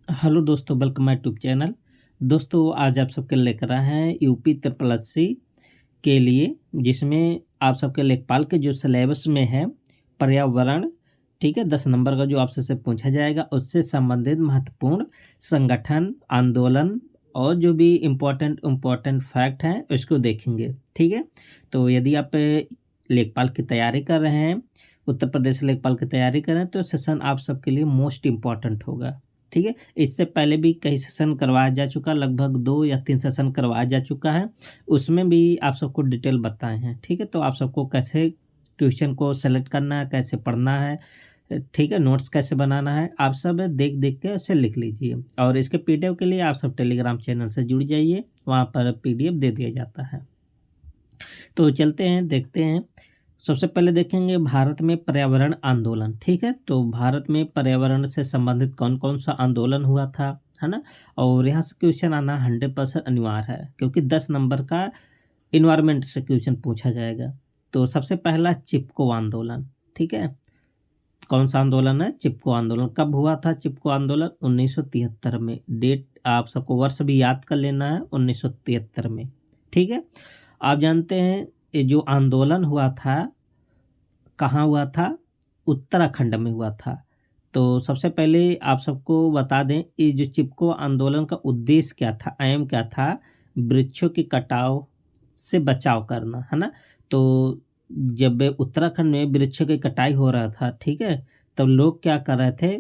Hello दोस्तों, welcome my YouTube channel. दोस्तों, आज आप सबके लेकर आए हैं यूपी ट्रिपल एससी के लिए, जिसमें आप सबके लेखपाल के जो सिलेबस में है पर्यावरण, ठीक है, 10 नंबर का जो आपसे से पूछा जाएगा, उससे संबंधित महत्वपूर्ण संगठन, आंदोलन और जो भी इम्पोर्टेंट फैक्ट हैं उसको देखेंगे। ठीक है, तो यदि आप लेखपाल की तैयारी कर रहे हैं, उत्तर प्रदेश लेखपाल की तैयारी कर रहे हैं, तो सेशन आप सबके लिए मोस्ट इम्पॉर्टेंट होगा। ठीक है, इससे पहले भी कई सेशन करवाया जा चुका, लगभग 2 या 3 सेशन करवाया जा चुका है। उसमें भी आप सबको डिटेल बताए हैं। ठीक है, तो आप सबको कैसे क्वेश्चन को सेलेक्ट करना है, कैसे पढ़ना है, ठीक है, नोट्स कैसे बनाना है, आप सब देख देख के उसे लिख लीजिए। और इसके पीडीएफ के लिए आप सब टेलीग्राम चैनल से जुड़ जाइए, वहाँ पर पीडीएफ दे दिया जाता है। तो चलते हैं, देखते हैं। सबसे पहले देखेंगे भारत में पर्यावरण आंदोलन। ठीक है, तो भारत में पर्यावरण से संबंधित कौन कौन सा आंदोलन हुआ था, है ना। और यहाँ से क्वेश्चन आना 100% अनिवार्य है, क्योंकि 10 नंबर का इन्वायरमेंट से क्वेश्चन पूछा जाएगा। तो सबसे पहला चिपको आंदोलन। ठीक है, कौन सा आंदोलन है? चिपको आंदोलन। कब हुआ था चिपको आंदोलन? 1973 में। डेट आप सबको वर्ष भी याद कर लेना है, 1973 में। ठीक है, आप जानते हैं ये जो आंदोलन हुआ था कहाँ हुआ था? उत्तराखंड में हुआ था। तो सबसे पहले आप सबको बता दें, ये जो चिपको आंदोलन का उद्देश्य क्या था, एम क्या था? वृक्षों के कटाव से बचाव करना, है ना। तो जब उत्तराखंड में वृक्षों की कटाई हो रहा था, ठीक है, तब लोग क्या कर रहे थे?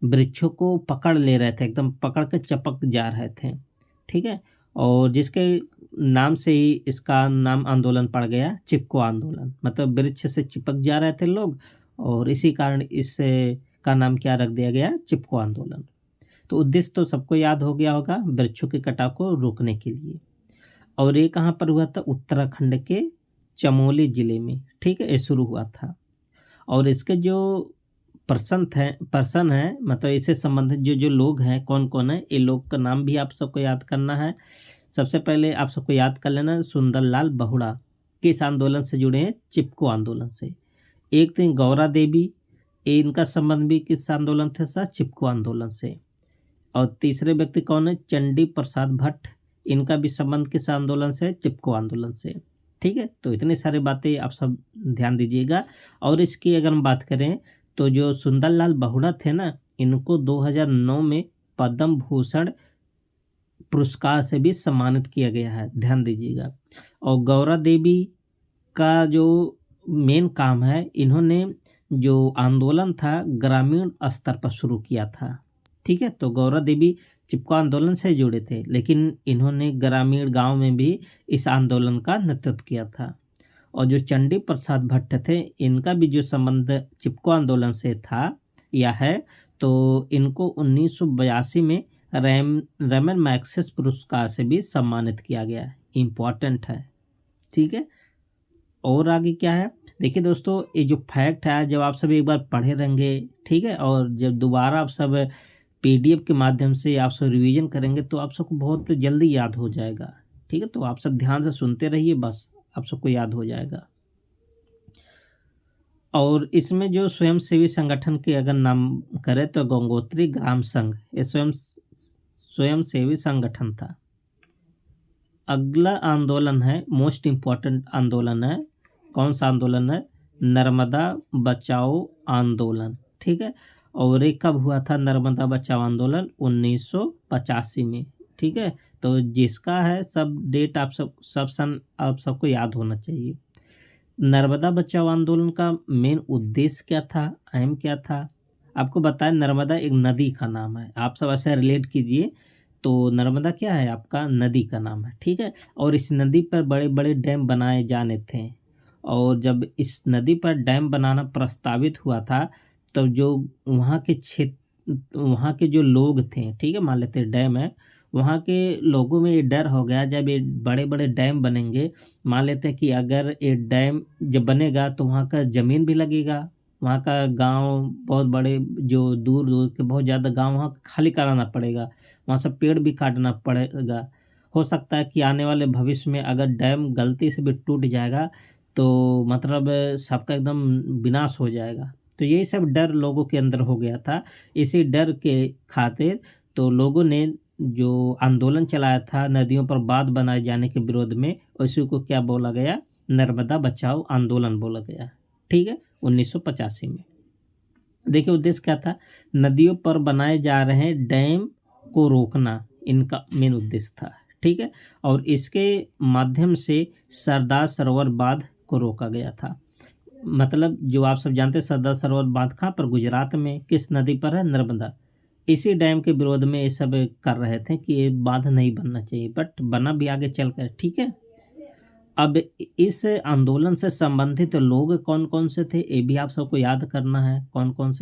वृक्षों को पकड़ ले रहे थे, एकदम पकड़ के चपक जा रहे थे। ठीक है, और जिसके नाम से ही इसका नाम आंदोलन पड़ गया चिपको आंदोलन, मतलब वृक्ष से चिपक जा रहे थे लोग, और इसी कारण इस का नाम क्या रख दिया गया? चिपको आंदोलन। तो उद्देश्य तो सबको याद हो गया होगा, वृक्षों के कटाव को रोकने के लिए। और ये कहाँ पर हुआ था? उत्तराखंड के चमोली जिले में। ठीक है, ये शुरू हुआ था। और इसके जो पर्सन है, मतलब इससे संबंधित जो जो लोग हैं, कौन कौन है, ये लोग का नाम भी आप सबको याद करना है। सबसे पहले आप सबको याद कर लेना, सुंदरलाल बहुड़ा किस आंदोलन से जुड़े हैं? चिपको आंदोलन से। एक थी गौरा देवी, ये इनका संबंध भी किस आंदोलन थे सर? चिपको आंदोलन से। और तीसरे व्यक्ति कौन है? चंडी प्रसाद भट्ट, इनका भी संबंध किस आंदोलन से? चिपको आंदोलन से। ठीक है, तो इतनी सारी बातें आप सब ध्यान दीजिएगा। और इसकी अगर हम बात करें, तो जो सुंदरलाल बहुड़ा थे ना, इनको 2009 में पद्म भूषण पुरस्कार से भी सम्मानित किया गया है, ध्यान दीजिएगा। और गौरा देवी का जो मेन काम है, इन्होंने जो आंदोलन था ग्रामीण स्तर पर शुरू किया था। ठीक है, तो गौरा देवी चिपको आंदोलन से जुड़े थे, लेकिन इन्होंने ग्रामीण गांव में भी इस आंदोलन का नेतृत्व किया था। और जो चंडी प्रसाद भट्ट थे, इनका भी जो संबंध चिपको आंदोलन से था या है, तो इनको 1982 में रैमन मैग्सेसे पुरस्कार से भी सम्मानित किया गया है। इम्पॉर्टेंट है। ठीक है, और आगे क्या है? देखिए दोस्तों, ये जो फैक्ट है, जब आप सब एक बार पढ़े रहेंगे, ठीक है, और जब दोबारा आप सब पीडीएफ के माध्यम से आप सब रिवीजन करेंगे, तो आप सबको बहुत जल्दी याद हो जाएगा। ठीक है, तो आप सब ध्यान से सुनते रहिए, बस आप सबको याद हो जाएगा। और इसमें जो स्वयंसेवी संगठन के अगर नाम करें, तो गंगोत्री ग्राम संघ, ये स्वयंसेवी संगठन था। अगला आंदोलन है, मोस्ट इम्पॉर्टेंट आंदोलन है, कौन सा आंदोलन है? नर्मदा बचाओ आंदोलन। ठीक है, और ये कब हुआ था नर्मदा बचाओ आंदोलन? 1985 में। ठीक है, तो जिसका है सब डेट आप सब सन आप सबको याद होना चाहिए। नर्मदा बचाओ आंदोलन का मेन उद्देश्य क्या था, अहम क्या था? आपको बताएं, नर्मदा एक नदी का नाम है, आप सब ऐसे रिलेट कीजिए। तो नर्मदा क्या है? आपका नदी का नाम है। ठीक है, और इस नदी पर बड़े बड़े डैम बनाए जाने थे। और जब इस नदी पर डैम बनाना प्रस्तावित हुआ था, तब जो वहाँ के जो लोग थे, ठीक है, मान लेते डैम है, वहाँ के लोगों में ये डर हो गया, जब ये बड़े बड़े डैम बनेंगे, मान लेते हैं कि अगर ये डैम जब बनेगा तो वहाँ का ज़मीन भी लगेगा, वहाँ का गांव बहुत बड़े, जो दूर दूर के बहुत ज़्यादा गांव, वहाँ खाली कराना पड़ेगा, वहाँ से पेड़ भी काटना पड़ेगा। हो सकता है कि आने वाले भविष्य में अगर डैम गलती से भी टूट जाएगा, तो मतलब सबका एकदम विनाश हो जाएगा। तो यही सब डर लोगों के अंदर हो गया था। इसी डर के खातिर तो लोगों ने जो आंदोलन चलाया था नदियों पर बांध बनाए जाने के विरोध में, उसी को क्या बोला गया, नर्मदा बचाओ आंदोलन बोला गया। ठीक है, 1985 में। देखिए उद्देश्य क्या था, नदियों पर बनाए जा रहे डैम को रोकना इनका मेन उद्देश्य था। ठीक है, और इसके माध्यम से सरदार सरोवर बांध को रोका गया था। मतलब जो आप सब जानते हैं सरदार सरोवर बांध कहाँ पर, गुजरात में, किस नदी पर है, नर्मदा। इसी डैम के विरोध में ये सब कर रहे थे कि ये बांध नहीं बनना चाहिए, बट बना भी आगे चल कर। ठीक है, अब इस आंदोलन से संबंधित लोग कौन कौन से थे ये भी आप सबको याद करना है। कौन कौन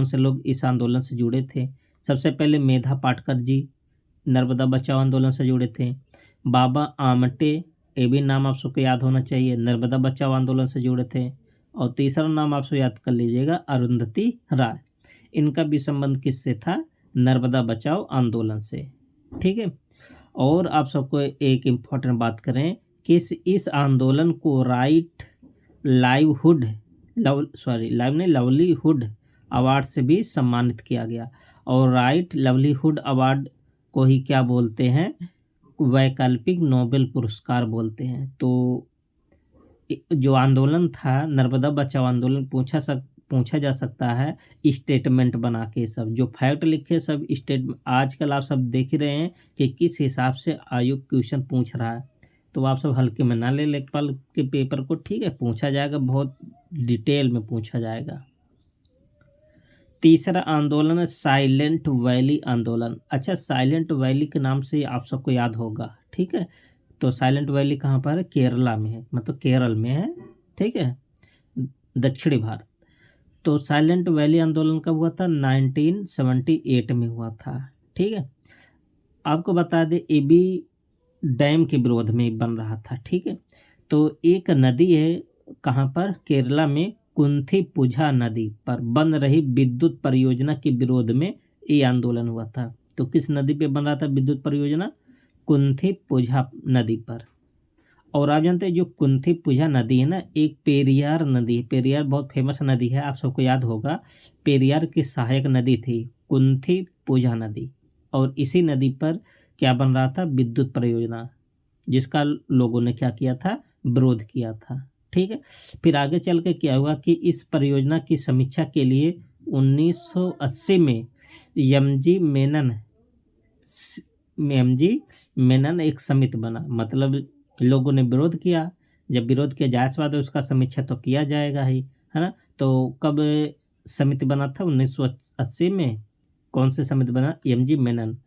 से लोग इस आंदोलन से जुड़े थे। सबसे पहले मेधा पाटकर जी नर्मदा बचाओ आंदोलन से जुड़े थे। बाबा आमटे, ये भी नाम आप सबको याद होना चाहिए, नर्मदा बचाओ आंदोलन से जुड़े थे। और तीसरा नाम आप सब याद कर लीजिएगा, अरुंधति राय। इनका भी संबंध किससे था, नर्मदा बचाओ आंदोलन से। ठीक है, और आप सबको एक इम्पॉर्टेंट बात करें कि इस आंदोलन को लाइवलीहुड अवार्ड से भी सम्मानित किया गया। और राइट लाइवलीहुड अवार्ड को ही क्या बोलते हैं, वैकल्पिक नोबेल पुरस्कार बोलते हैं। तो जो आंदोलन था नर्मदा बचाओ आंदोलन पूछा जा सकता है स्टेटमेंट बना के। सब जो फैक्ट लिखे सब स्टेटमेंट, आजकल आप सब देख ही रहे हैं कि किस हिसाब से आयोग क्वेश्चन पूछ रहा है। तो आप सब हल्के में ना ले लेखपाल के पेपर को। ठीक है, पूछा जाएगा, बहुत डिटेल में पूछा जाएगा। तीसरा आंदोलन है साइलेंट वैली आंदोलन। अच्छा, साइलेंट वैली के नाम से आप सबको याद होगा। ठीक है, तो साइलेंट वैली कहाँ पर है, केरला में है, मतलब केरल में है। ठीक है, दक्षिणी भारत। तो साइलेंट वैली आंदोलन कब हुआ था, 1978 में हुआ था। ठीक है, आपको बता दें ये भी डैम के विरोध में बन रहा था। ठीक है, तो एक नदी है कहाँ पर, केरला में, कुंथीपुझा नदी पर बन रही विद्युत परियोजना के विरोध में ये आंदोलन हुआ था। तो किस नदी पे बन रहा था विद्युत परियोजना, कुंथीपुझा नदी पर। और आप जानते हैं जो कुंथीपुझा नदी है ना, एक पेरियार नदी है। पेरियार बहुत फेमस नदी है, आप सबको याद होगा। पेरियार की सहायक नदी थी कुंथीपुझा नदी। और इसी नदी पर क्या बन रहा था, विद्युत परियोजना, जिसका लोगों ने क्या किया था, विरोध किया था। ठीक है, फिर आगे चल के क्या हुआ कि इस परियोजना की समीक्षा के लिए 1980 में एमजी मेनन एक समिति बना। मतलब लोगों ने विरोध किया, जब विरोध किया जायज़ बात है, उसका समीक्षा तो किया जाएगा ही, है ना। तो कब समिति बना था, 1980 में। कौन सी समिति बना, एमजी मेनन।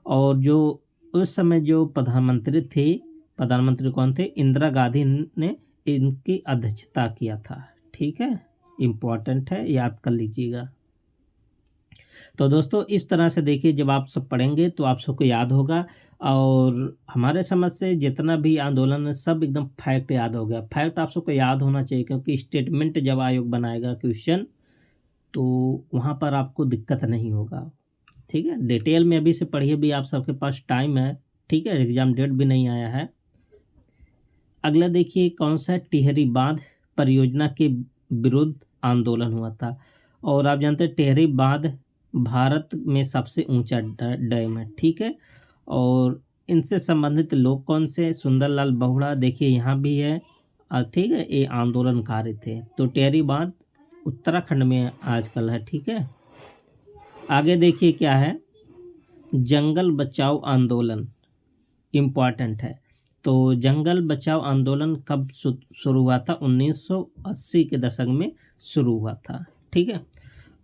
और जो उस समय जो प्रधानमंत्री कौन थे, इंदिरा गांधी ने इनकी अध्यक्षता किया था। ठीक है, इम्पोर्टेंट है, याद कर लीजिएगा। तो दोस्तों इस तरह से देखिए, जब आप सब पढ़ेंगे तो आप सबको याद होगा। और हमारे समझ से जितना भी आंदोलन है सब एकदम फैक्ट याद हो गया। फैक्ट आप सबको याद होना चाहिए, क्योंकि स्टेटमेंट जब आयोग बनाएगा क्वेश्चन तो वहाँ पर आपको दिक्कत नहीं होगा। ठीक है, डिटेल में अभी से पढ़िए भी, आप सबके पास टाइम है। ठीक है, एग्जाम डेट भी नहीं आया है। अगला देखिए कौन सा, टिहरी बांध परियोजना के विरुद्ध आंदोलन हुआ था। और आप जानते हैं टिहरी बांध भारत में सबसे ऊंचा डैम है। ठीक है, और इनसे संबंधित लोग कौन से, सुंदरलाल बहुड़ा, देखिए यहाँ भी है। ठीक है, ये आंदोलनकारी थे। तो टिहरी बांध उत्तराखंड में आजकल है। ठीक है, आगे देखिए क्या है, जंगल बचाओ आंदोलन इम्पॉर्टेंट है। तो जंगल बचाओ आंदोलन कब शुरू हुआ था, 1980 के दशक में शुरू हुआ था। ठीक है,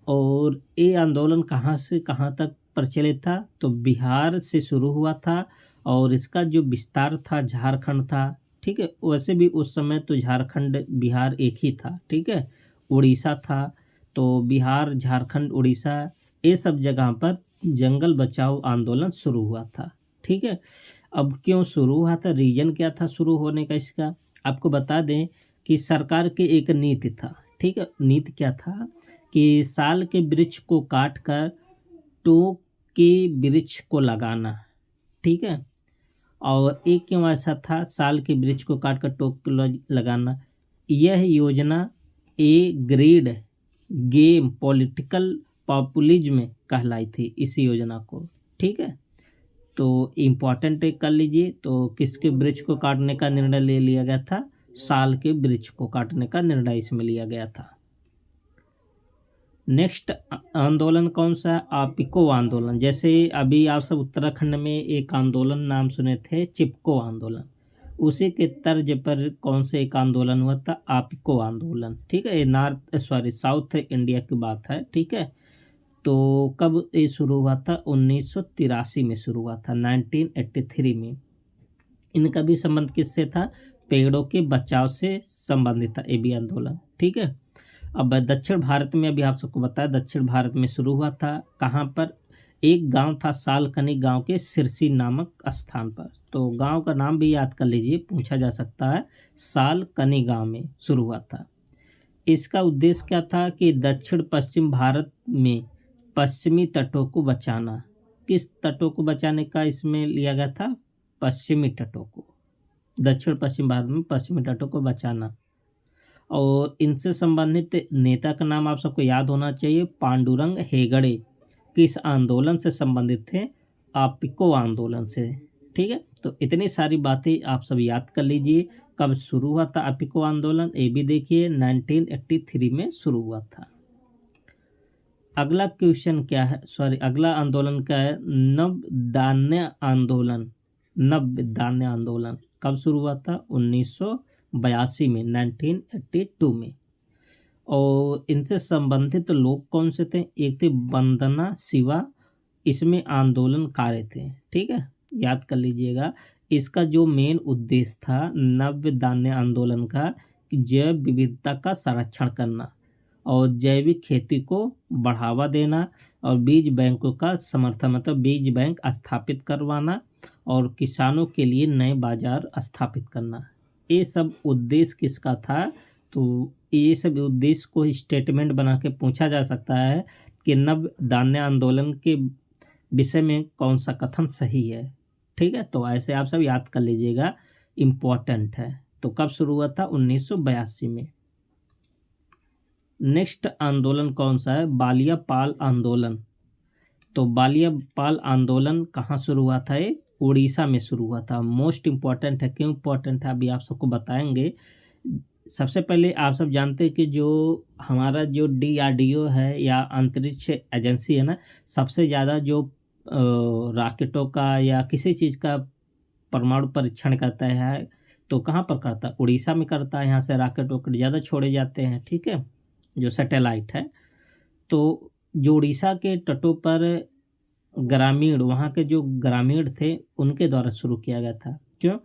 और ये आंदोलन कहाँ से कहाँ तक प्रचलित था, तो बिहार से शुरू हुआ था और इसका जो विस्तार था झारखंड था। ठीक है, वैसे भी उस समय तो झारखंड बिहार एक ही था। ठीक है, उड़ीसा था, तो बिहार, झारखंड, उड़ीसा, ये सब जगह पर जंगल बचाओ आंदोलन शुरू हुआ था। ठीक है, अब क्यों शुरू हुआ था, रीजन क्या था शुरू होने का इसका, आपको बता दें कि सरकार की एक नीति था। ठीक है, नीति क्या था कि साल के वृक्ष को काट कर टोक के वृक्ष को लगाना। ठीक है, और एक क्यों ऐसा था, साल के वृक्ष को काट कर टोक के लगाना, यह योजना A grade game political populism कहलाई थी इस योजना को। ठीक है, तो इम्पोर्टेंट कर लीजिए। तो किसके वृक्ष को काटने का निर्णय ले लिया गया था? साल के वृक्ष को काटने का निर्णय इसमें लिया गया था। नेक्स्ट आंदोलन कौन सा है? आपिको आंदोलन। जैसे अभी आप सब उत्तराखंड में एक आंदोलन नाम सुने थे, चिपको आंदोलन, उसी के तर्ज पर कौन से एक आंदोलन हुआ था? आपिको आंदोलन। ठीक है, ये साउथ इंडिया की बात है। ठीक है, तो कब ये शुरू हुआ था? 1983 में शुरू हुआ था, 1983 में। इनका भी संबंध किससे था? पेड़ों के बचाव से संबंधित था ये भी आंदोलन। ठीक है, अब दक्षिण भारत में अभी आप सबको बताया, दक्षिण भारत में शुरू हुआ था। कहाँ पर? एक गांव था सालकनी गांव के सिरसी नामक स्थान पर। तो गांव का नाम भी याद कर लीजिए, पूछा जा सकता है। सालकनी गांव में शुरू हुआ था। इसका उद्देश्य क्या था? कि दक्षिण पश्चिम भारत में पश्चिमी तटों को बचाना। किस तटों को बचाने का इसमें लिया गया था? पश्चिमी तटों को। दक्षिण पश्चिम भारत में पश्चिमी तटों को बचाना। और इनसे संबंधित नेता का नाम आप सबको याद होना चाहिए, पांडुरंग हेगड़े। किस आंदोलन से संबंधित थे? आपिको आंदोलन से। ठीक है, तो इतनी सारी बातें आप सब याद कर लीजिए। कब शुरू हुआ था आपिको आंदोलन? ये भी देखिए 1983 में शुरू हुआ था। अगला क्वेश्चन क्या है? अगला आंदोलन क्या है? नवधान्य आंदोलन। नवधान्य आंदोलन कब शुरू हुआ था? 1982 में, 1982 में। और इनसे संबंधित लोग कौन से थे? एक थे वंदना शिवा, इसमें आंदोलनकारी थे। ठीक है, याद कर लीजिएगा। इसका जो मेन उद्देश्य था नवधान्य आंदोलन का, कि जैव विविधता का संरक्षण करना और जैविक खेती को बढ़ावा देना और बीज बैंकों का समर्थन, मतलब बीज बैंक स्थापित करवाना और किसानों के लिए नए बाजार स्थापित करना। ये सब उद्देश्य किसका था? तो ये सब उद्देश्य को स्टेटमेंट बना के पूछा जा सकता है कि नवधान्य आंदोलन के विषय में कौन सा कथन सही है। ठीक है, तो ऐसे आप सब याद कर लीजिएगा, इम्पोर्टेंट है। तो कब शुरू हुआ था? 1982 में। नेक्स्ट आंदोलन कौन सा है? बालिया पाल आंदोलन। तो बालिया पाल आंदोलन कहाँ शुरू हुआ था? ये उड़ीसा में शुरू हुआ था। मोस्ट इम्पॉर्टेंट है। क्यों इम्पोर्टेंट है अभी आप सबको बताएंगे। सबसे पहले आप सब जानते हैं कि जो हमारा जो DRDO है या अंतरिक्ष एजेंसी है ना, सबसे ज़्यादा जो रॉकेटों का या किसी चीज़ का परमाणु परीक्षण करता है, तो कहाँ पर करता है? उड़ीसा में करता है। यहाँ से रॉकेट वॉकेट ज़्यादा छोड़े जाते हैं। ठीक है, जो सैटेलाइट है। तो जो उड़ीसा के तटों पर ग्रामीण, वहाँ के जो ग्रामीण थे, उनके द्वारा शुरू किया गया था। क्यों?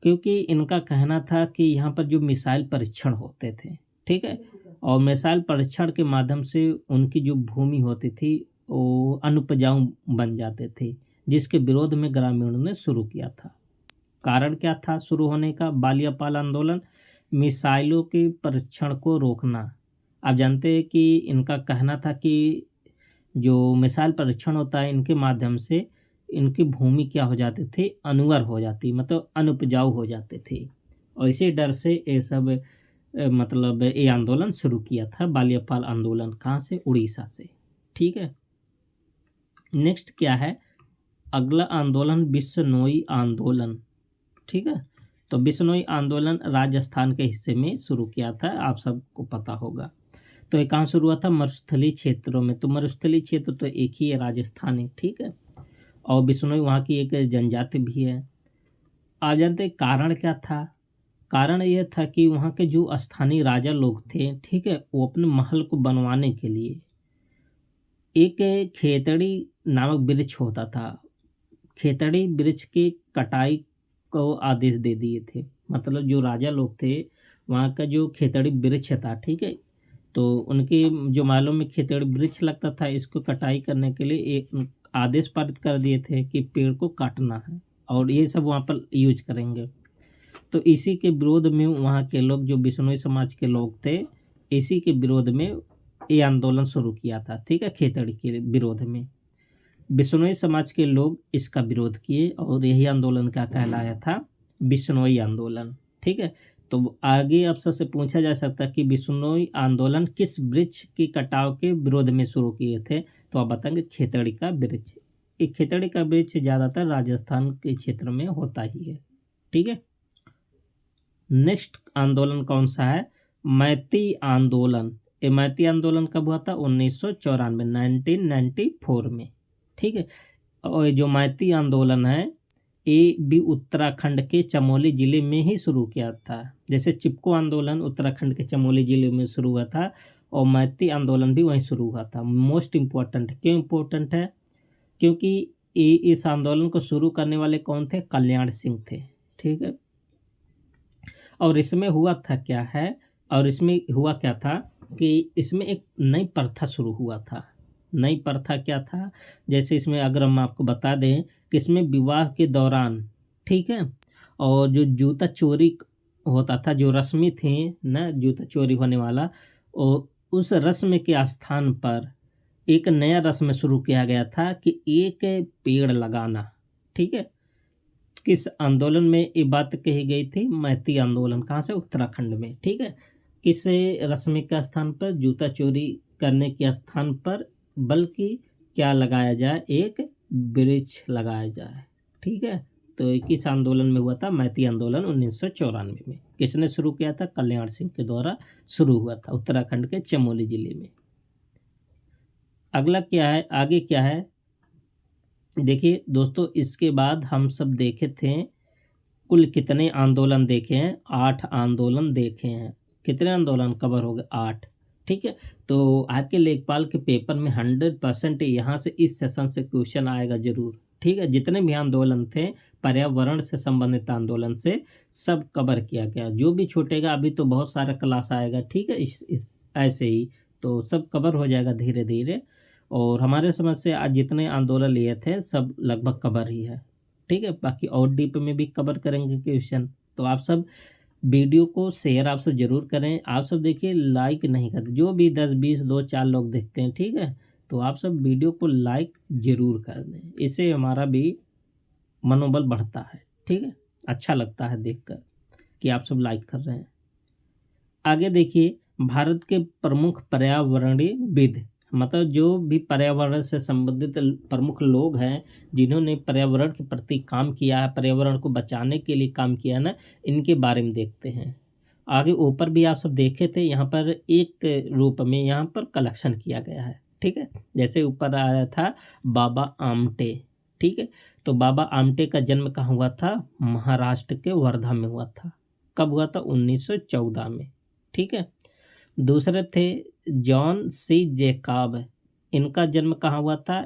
क्योंकि इनका कहना था कि यहाँ पर जो मिसाइल परीक्षण होते थे, ठीक है, और मिसाइल परीक्षण के माध्यम से उनकी जो भूमि होती थी वो अनुपजाऊ बन जाते थे, जिसके विरोध में ग्रामीणों ने शुरू किया था। कारण क्या था शुरू होने का बालिया पाल आंदोलन? मिसाइलों के परीक्षण को रोकना। आप जानते हैं कि इनका कहना था कि जो मिसाइल परीक्षण होता है, इनके माध्यम से इनकी भूमि क्या हो जाती थी? अनुवर हो जाती, मतलब अनुपजाऊ हो जाते थे। और इसी डर से ये सब मतलब ये आंदोलन शुरू किया था, बालिया पाल आंदोलन। कहाँ से? उड़ीसा से। ठीक है, नेक्स्ट क्या है? अगला आंदोलन बिश्नोई आंदोलन। ठीक है, तो बिश्नोई आंदोलन राजस्थान के हिस्से में शुरू किया था, आप सबको पता होगा। तो ये कहाँ शुरू हुआ था? मरुस्थलीय क्षेत्रों में। तो मरुस्थलीय क्षेत्र तो एक ही है, राजस्थान है। ठीक है, और बिश्नोई वहाँ की एक जनजाति भी है। आप जानते हैं कारण क्या था? कारण यह था कि वहाँ के जो स्थानीय राजा लोग थे, ठीक है, वो अपने महल को बनवाने के लिए एक खेतड़ी नामक वृक्ष होता था, खेतड़ी वृक्ष की कटाई को आदेश दे दिए थे। मतलब जो राजा लोग थे, वहाँ का जो खेतड़ी वृक्ष था, ठीक है, तो उनके जो महलों में खेतड़ी वृक्ष लगता था, इसको कटाई करने के लिए एक आदेश पारित कर दिए थे कि पेड़ को काटना है और ये सब वहाँ पर यूज करेंगे। तो इसी के विरोध में वहाँ के लोग, जो बिश्नोई समाज के लोग थे, इसी के विरोध में ये आंदोलन शुरू किया था। ठीक है, खेतड़ी के विरोध में बिश्नोई समाज के लोग इसका विरोध किए और यही आंदोलन क्या कहलाया था? बिश्नोई आंदोलन। ठीक है, तो तो आगे अफसर से पूछा जा सकता है कि बिश्नोई आंदोलन किस वृक्ष के कटाव के विरोध में शुरू किए थे, तो आप बताएंगे खेतड़ी का वृक्ष। एक खेतड़ी का वृक्ष ज़्यादातर राजस्थान के क्षेत्र में होता ही है। ठीक है, नेक्स्ट आंदोलन कौन सा है? मैती आंदोलन। ये मैती आंदोलन कब हुआ था? 1994, 1994 में। ठीक है, और जो मैती आंदोलन है ये भी उत्तराखंड के चमोली जिले में ही शुरू किया था। जैसे चिपको आंदोलन उत्तराखंड के चमोली जिले में शुरू हुआ था और मैती आंदोलन भी वहीं शुरू हुआ था। मोस्ट इम्पोर्टेंट, क्यों इम्पोर्टेंट है? क्योंकि इस आंदोलन को शुरू करने वाले कौन थे? कल्याण सिंह थे। ठीक है, और इसमें हुआ था क्या है, और इसमें हुआ क्या था कि इसमें एक नई प्रथा शुरू हुआ था। नई प्रथा क्या था? जैसे इसमें अगर हम आपको बता दें कि इसमें विवाह के दौरान, ठीक है, और जो जूता चोरी होता था, जो रस्में थी ना जूता चोरी होने वाला, और उस रस्म के स्थान पर एक नया रस्म शुरू किया गया था कि एक पेड़ लगाना। ठीक है, किस आंदोलन में ये बात कही गई थी? मैती आंदोलन। कहाँ से? उत्तराखंड में। ठीक है, किस रस्म के स्थान पर? जूता चोरी करने के स्थान पर, बल्कि क्या लगाया जाए? एक वृक्ष लगाया जाए। ठीक है, तो किस आंदोलन में हुआ था? मैती आंदोलन 1994 में। किसने शुरू किया था? कल्याण सिंह के द्वारा शुरू हुआ था उत्तराखंड के चमोली जिले में। अगला क्या है, आगे क्या है? देखिए दोस्तों, इसके बाद हम सब देखे थे कुल कितने आंदोलन देखे हैं? 8 आंदोलन देखे हैं। कितने आंदोलन कवर हो गए? 8। ठीक है, तो आपके लेखपाल के पेपर में 100% यहाँ से इस सेशन से क्वेश्चन आएगा जरूर। ठीक है, जितने भी आंदोलन थे पर्यावरण से संबंधित आंदोलन से सब कवर किया गया। जो भी छूटेगा, अभी तो बहुत सारा क्लास आएगा। ठीक है, इस ऐसे ही तो सब कवर हो जाएगा धीरे धीरे। और हमारे समझ से आज जितने आंदोलन लिए थे सब लगभग कवर ही है। ठीक है, बाकी और डीप में भी कवर करेंगे क्वेश्चन। तो आप सब वीडियो को शेयर आप सब जरूर करें। आप सब देखिए लाइक नहीं करते, जो भी 10 20 2 4 लोग देखते हैं, ठीक है, तो आप सब वीडियो को लाइक जरूर कर दें। इससे हमारा भी मनोबल बढ़ता है। ठीक है, अच्छा लगता है देखकर कि आप सब लाइक कर रहे हैं। आगे देखिए, भारत के प्रमुख पर्यावरणविद, मतलब जो भी पर्यावरण से संबंधित प्रमुख लोग हैं जिन्होंने पर्यावरण के प्रति काम किया है, पर्यावरण को बचाने के लिए काम किया ना, इनके बारे में देखते हैं। आगे ऊपर भी आप सब देखे थे, यहाँ पर एक रूप में यहाँ पर कलेक्शन किया गया है। ठीक है, जैसे ऊपर आया था बाबा आमटे। ठीक है, तो बाबा आमटे का जन्म कहाँ हुआ था? महाराष्ट्र के वर्धा में हुआ था। कब हुआ था? 1914 में। ठीक है, दूसरे थे जॉन सी जैकब। इनका जन्म कहाँ हुआ था?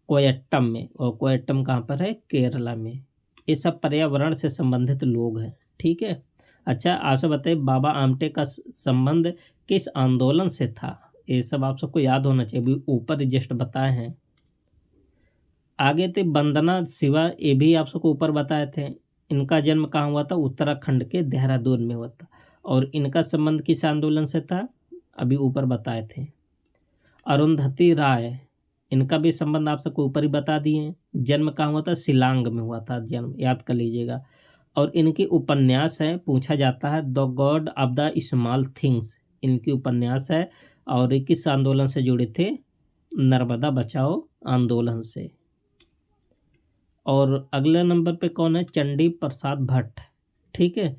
कोयट्टम में। और कोयट्टम कहाँ पर है? केरला में। ये सब पर्यावरण से संबंधित लोग हैं। ठीक है, अच्छा आप सब बताइए बाबा आमटे का संबंध किस आंदोलन से था? ये सब आप सबको याद होना चाहिए, अभी ऊपर जस्ट बताए हैं। आगे थे वंदना शिवा, ये भी आप सबको ऊपर बताए थे। इनका जन्म कहाँ हुआ था? उत्तराखंड के देहरादून में हुआ था। और इनका संबंध किस आंदोलन से था? अभी ऊपर बताए थे। अरुंधति राय, इनका भी संबंध आप सबको ऊपर ही बता दिए। जन्म कहाँ हुआ था? शिलांग में हुआ था जन्म, याद कर लीजिएगा। और इनके उपन्यास है, पूछा जाता है the God of the small things, इनकी उपन्यास है। और ये किस आंदोलन से जुड़े थे? नर्मदा बचाओ आंदोलन से। और अगले नंबर पे कौन है? चंडी प्रसाद भट्ट। ठीक है,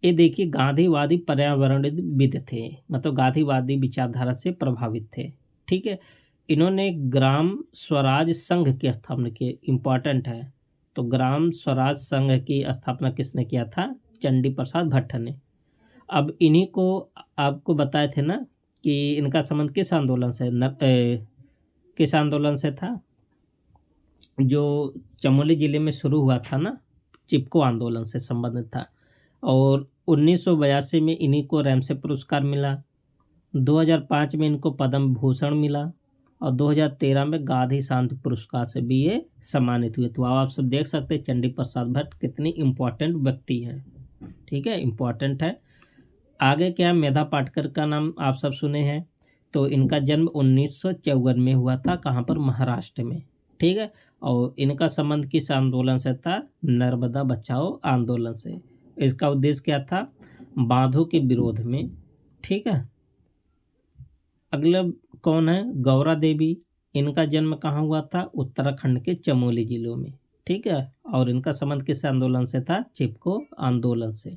ये देखिए गांधीवादी पर्यावरणविद थे, मतलब गांधीवादी विचारधारा से प्रभावित थे। ठीक है, इन्होंने ग्राम स्वराज संघ की स्थापना की। इम्पॉर्टेंट है, तो ग्राम स्वराज संघ की स्थापना किसने किया था? चंडी प्रसाद भट्ट ने। अब इन्हीं को आपको बताए थे ना कि इनका संबंध किस आंदोलन से किस आंदोलन से था? जो चमोली जिले में शुरू हुआ था ना, चिपको आंदोलन से संबंधित था। और 1982 में इन्हीं को रैमसे पुरस्कार मिला। 2005 में इनको पद्म भूषण मिला। और 2013 में गांधी शांति पुरस्कार से भी ये सम्मानित हुए। तो आप सब देख सकते हैं चंडी प्रसाद भट्ट कितनी इम्पोर्टेंट व्यक्ति हैं। ठीक है, इम्पोर्टेंट है। आगे क्या? मेधा पाटकर का नाम आप सब सुने हैं। तो इनका जन्म 1954 में हुआ था। कहाँ पर? महाराष्ट्र में। ठीक है, और इनका संबंध किस आंदोलन से था? नर्मदा बचाओ आंदोलन से। इसका उद्देश्य क्या था? बांधों के विरोध में। ठीक है। अगला कौन है? गौरा देवी। इनका जन्म कहाँ हुआ था? उत्तराखंड के चमोली जिलों में। ठीक है। और इनका संबंध किस आंदोलन से था? चिपको आंदोलन से।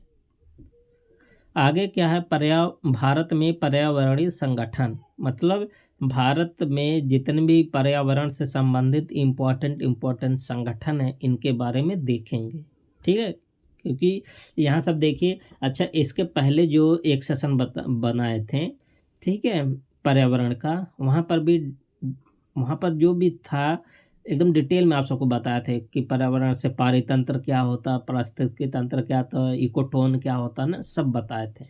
आगे क्या है? भारत में पर्यावरणीय संगठन, मतलब भारत में जितने भी पर्यावरण से संबंधित इम्पोर्टेंट संगठन है, इनके बारे में देखेंगे। ठीक है। क्योंकि यहाँ सब देखिए। अच्छा, इसके पहले जो एक सेशन बनाए थे, ठीक है, पर्यावरण का, वहाँ पर जो भी था एकदम डिटेल में आप सबको बताए थे कि पर्यावरण से पारितंत्र क्या होता, पारिस्थितिकी तंत्र क्या होता, इकोटोन क्या होता ना, सब बताए थे।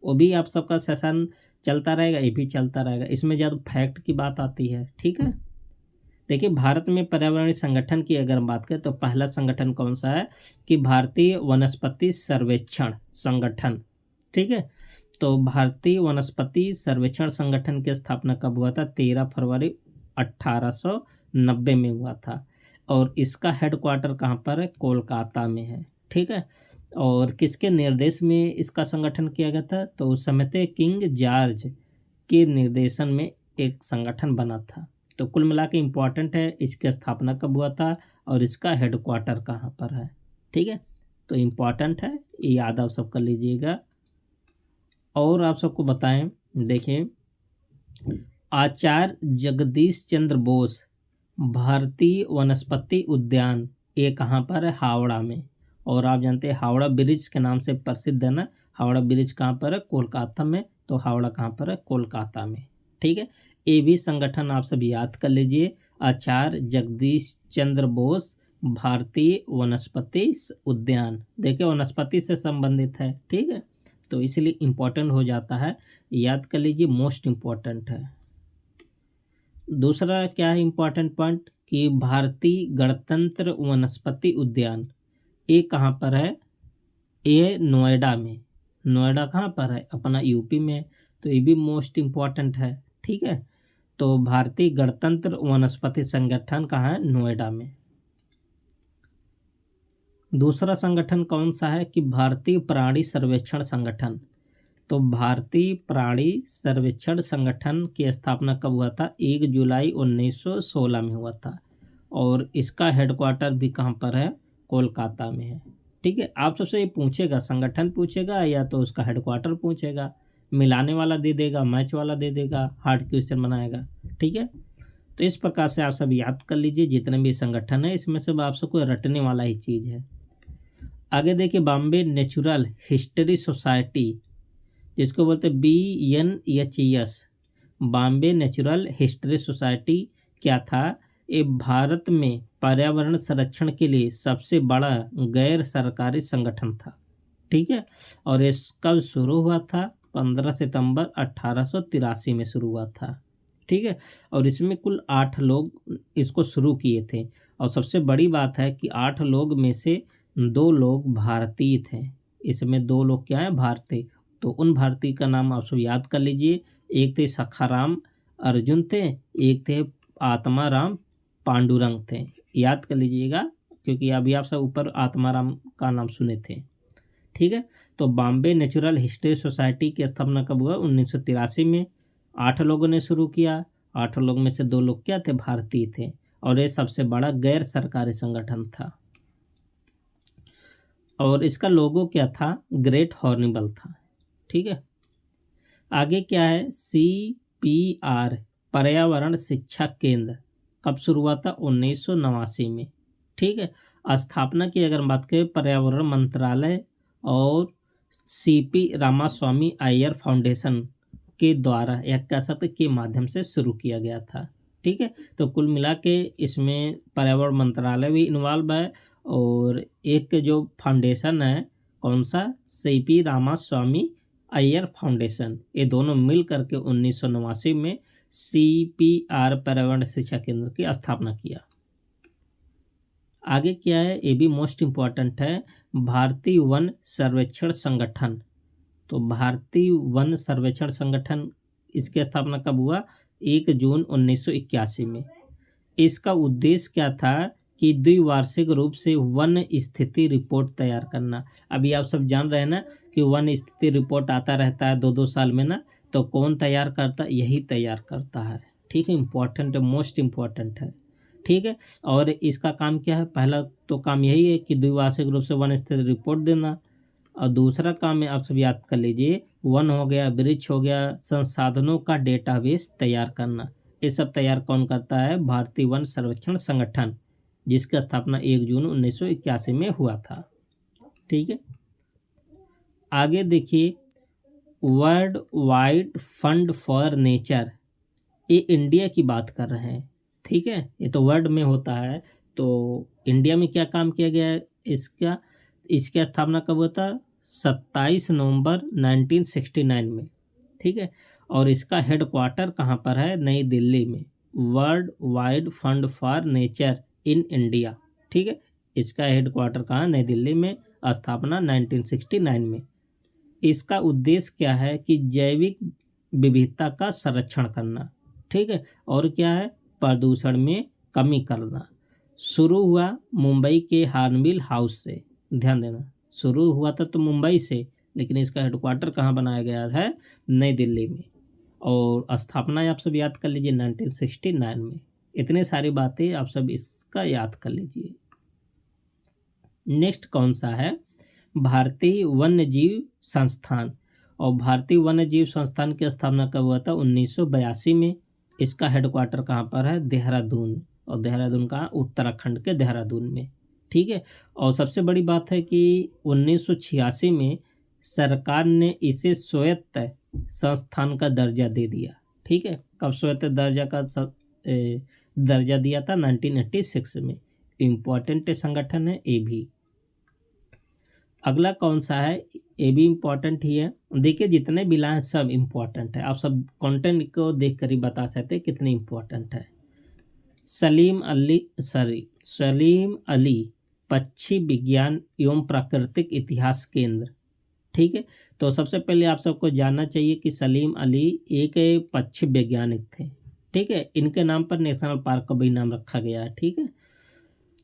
वो भी आप सबका सेशन चलता रहेगा, ये भी चलता रहेगा। इसमें ज़्यादा फैक्ट की बात आती है। ठीक है। देखिए, भारत में पर्यावरणीय संगठन की अगर हम बात करें तो पहला संगठन कौन सा है कि भारतीय वनस्पति सर्वेक्षण संगठन। ठीक है। तो भारतीय वनस्पति सर्वेक्षण संगठन की स्थापना कब हुआ था? 13 फरवरी 1890 में हुआ था। और इसका हेडक्वार्टर कहाँ पर है? कोलकाता में है। ठीक है। और किसके निर्देश में इसका संगठन किया गया था? तो उस समय थे किंग जॉर्ज के निर्देशन में एक संगठन बना था। तो कुल मिला के इम्पॉर्टेंट है, इसकी स्थापना कब हुआ था और इसका हेडक्वार्टर कहाँ पर है। ठीक है। तो इम्पॉर्टेंट है, ये याद आप सब कर लीजिएगा। और आप सबको बताएं, देखिए, आचार्य जगदीश चंद्र बोस भारतीय वनस्पति उद्यान, ये कहाँ पर है? हावड़ा में। और आप जानते हैं हावड़ा ब्रिज के नाम से प्रसिद्ध है ना। हावड़ा ब्रिज कहाँ पर है? कोलकाता में। तो हावड़ा कहाँ पर है? कोलकाता में। ठीक है। ये भी संगठन आप सब याद कर लीजिए। आचार्य जगदीश चंद्र बोस भारतीय वनस्पति उद्यान, देखिए वनस्पति से संबंधित है। ठीक है। तो इसलिए इम्पोर्टेंट हो जाता है, याद कर लीजिए, मोस्ट इम्पोर्टेंट है। दूसरा क्या है इम्पोर्टेंट पॉइंट कि भारतीय गणतंत्र वनस्पति उद्यान, ये कहाँ पर है? ये नोएडा में। नोएडा कहाँ पर है? अपना यूपी में। तो ये भी मोस्ट इम्पोर्टेंट है। ठीक है। तो भारतीय गणतंत्र वनस्पति संगठन कहाँ है? नोएडा में। दूसरा संगठन कौन सा है कि भारतीय प्राणी सर्वेक्षण संगठन। तो भारतीय प्राणी सर्वेक्षण संगठन की स्थापना कब हुआ था? 1 जुलाई 1916 में हुआ था। और इसका हेडक्वार्टर भी कहाँ पर है? कोलकाता में है। ठीक है। आप सबसे ये पूछेगा, संगठन पूछेगा या तो उसका हेडक्वार्टर पूछेगा, मिलाने वाला दे देगा, मैच वाला दे देगा, हार्ड क्वेश्चन बनाएगा। ठीक है। तो इस प्रकार से आप सब याद कर लीजिए, जितने भी संगठन है इसमें सब आप सबको रटने वाला ही चीज़ है। आगे देखिए, बॉम्बे नेचुरल हिस्ट्री सोसाइटी, जिसको बोलते हैं BNHS, Bombay natural history society, क्या था? ये भारत में पर्यावरण संरक्षण के लिए सबसे बड़ा गैर सरकारी संगठन था। ठीक है। और ये कब शुरू हुआ था? 15 सितंबर 1883 में शुरू हुआ था। ठीक है। और इसमें कुल 8 लोग इसको शुरू किए थे। और सबसे बड़ी बात है कि 8 लोग में से 2 लोग भारतीय थे। इसमें 2 लोग क्या है? भारतीय। तो उन भारतीय का नाम आप सब याद कर लीजिए। एक थे सखाराम अर्जुन थे, एक थे आत्माराम पांडुरंग थे। याद कर लीजिएगा, क्योंकि अभी आप सब ऊपर आत्माराम का नाम सुने थे। ठीक है। तो बॉम्बे नेचुरल हिस्ट्री सोसाइटी की स्थापना कब हुआ? 1983 में। 8 लोगों ने शुरू किया। 8 लोग में से 2 लोग क्या थे? भारतीय थे। और ये सबसे बड़ा गैर सरकारी संगठन था। और इसका लोगो क्या था? ग्रेट हॉर्निबल था। ठीक है। आगे क्या है? CPR पर्यावरण शिक्षा केंद्र कब शुरू हुआ था? 1989 में। ठीक है। स्थापना की अगर बात करें, पर्यावरण मंत्रालय और CP रामास्वामी अय्यर फाउंडेशन के द्वारा, या कह सकते के माध्यम से शुरू किया गया था। ठीक है। तो कुल मिला के इसमें पर्यावरण मंत्रालय भी इन्वॉल्व है और एक जो फाउंडेशन है, कौन सा? CP रामास्वामी अय्यर फाउंडेशन, ये दोनों मिल करके 1989 में CPR पर्यावरण शिक्षा केंद्र की स्थापना किया। आगे क्या है? ये भी मोस्ट इम्पॉर्टेंट है, भारतीय वन सर्वेक्षण संगठन। तो भारतीय वन सर्वेक्षण संगठन, इसकी स्थापना कब हुआ? 1 जून 1981 में। इसका उद्देश्य क्या था कि द्विवार्षिक रूप से वन स्थिति रिपोर्ट तैयार करना। अभी आप सब जान रहे हैं ना कि वन स्थिति रिपोर्ट आता रहता है 2-2 साल में ना, तो कौन तैयार करता है? यही तैयार करता है। ठीक है, इम्पोर्टेंट है, मोस्ट इम्पोर्टेंट है। ठीक है, और इसका काम क्या है? पहला तो काम यही है कि द्विवार्षिक रूप से वन स्थिति रिपोर्ट देना, और दूसरा काम है, आप सब याद कर लीजिए, वन हो गया, वृक्ष हो गया, संसाधनों का डेटाबेस तैयार करना। ये सब तैयार कौन करता है? भारतीय वन सर्वेक्षण संगठन, जिसकी स्थापना 1 जून 1981 में हुआ था। ठीक है, आगे देखिए, world wide fund for nature, ये इंडिया की बात कर रहे हैं। ठीक है, ये तो वर्ल्ड में होता है, तो इंडिया में क्या काम किया गया है? इसकी स्थापना कब हुआ था? 27 नवंबर 1969 में। ठीक है, और इसका हेडक्वार्टर कहाँ पर है? नई दिल्ली में। World wide fund for nature in India. ठीक है, इसका हेडक्वार्टर कहाँ? नई दिल्ली में, स्थापना 1969 में। इसका उद्देश्य क्या है? कि जैविक विविधता का संरक्षण करना। ठीक है, और क्या है? प्रदूषण में कमी करना। शुरू हुआ मुंबई के हार्नबिल हाउस से। ध्यान देना, शुरू हुआ था तो मुंबई से, लेकिन इसका हेडक्वार्टर कहाँ बनाया गया है? नई दिल्ली में, और स्थापना आप सब याद कर लीजिए 1969 में। इतने सारी बातें आप सब इसका याद कर लीजिए। नेक्स्ट कौन सा है? भारतीय वन्यजीव संस्थान। और भारतीय वन्यजीव संस्थान की स्थापना कब हुआ था? 1982 में। इसका हेडक्वार्टर कहाँ पर है? देहरादून, और देहरादून कहाँ? उत्तराखंड के देहरादून में। ठीक है, और सबसे बड़ी बात है कि 1986 में सरकार ने इसे स्वायत्त संस्थान का दर्जा दे दिया। ठीक है, कब स्वायत्त दर्जा का दर्जा दिया था? 1986 में। इम्पोर्टेंट संगठन है ये भी। अगला कौन सा है? ये भी इम्पोर्टेंट ही है। देखिए, जितने भी लाए सब इम्पोर्टेंट है, आप सब कंटेंट को देख कर ही बता सकते हैं कितने इम्पोर्टेंट है। सलीम अली पक्षी विज्ञान एवं प्राकृतिक इतिहास केंद्र। ठीक है, तो सबसे पहले आप सबको जानना चाहिए कि सलीम अली एक पक्षी वैज्ञानिक थे। ठीक है, इनके नाम पर नेशनल पार्क का भी नाम रखा गया है। ठीक है,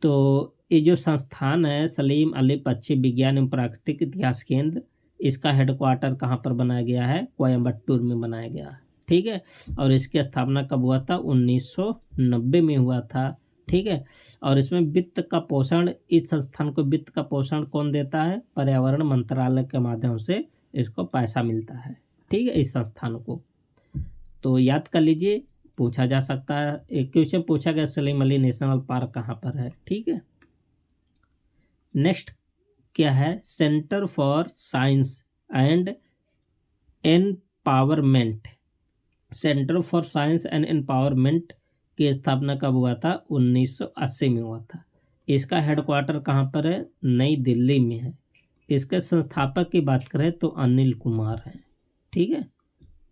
तो ये जो संस्थान है सलीम अली पक्षी विज्ञान एवं प्राकृतिक इतिहास केंद्र, इसका हेडक्वार्टर कहाँ पर बनाया गया है? कोयम्बटूर में बनाया गया है। ठीक है, और इसकी स्थापना कब हुआ था? 1990 में हुआ था। ठीक है, और इसमें वित्त का पोषण, इस संस्थान को वित्त का पोषण कौन देता है? पर्यावरण मंत्रालय के माध्यम से इसको पैसा मिलता है। ठीक है, इस संस्थान को तो याद कर लीजिए, पूछा जा सकता है। एक क्वेश्चन पूछा गया, सलीम अली नेशनल पार्क कहाँ पर है? ठीक है, नेक्स्ट क्या है? Centre for science and empowerment. Centre for science and empowerment की स्थापना कब हुआ था? 1980 में हुआ था। इसका हेडक्वार्टर कहाँ पर है? नई दिल्ली में है। इसके संस्थापक की बात करें तो अनिल कुमार हैं। ठीक है,